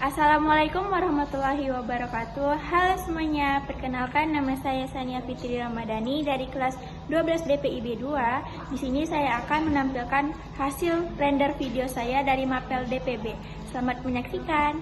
Assalamualaikum warahmatullahi wabarakatuh. Halo semuanya, perkenalkan nama saya Sania dari kelas 12 DPIB 2. Di sini saya akan menampilkan hasil render video saya dari mapel DPB. Selamat menyaksikan.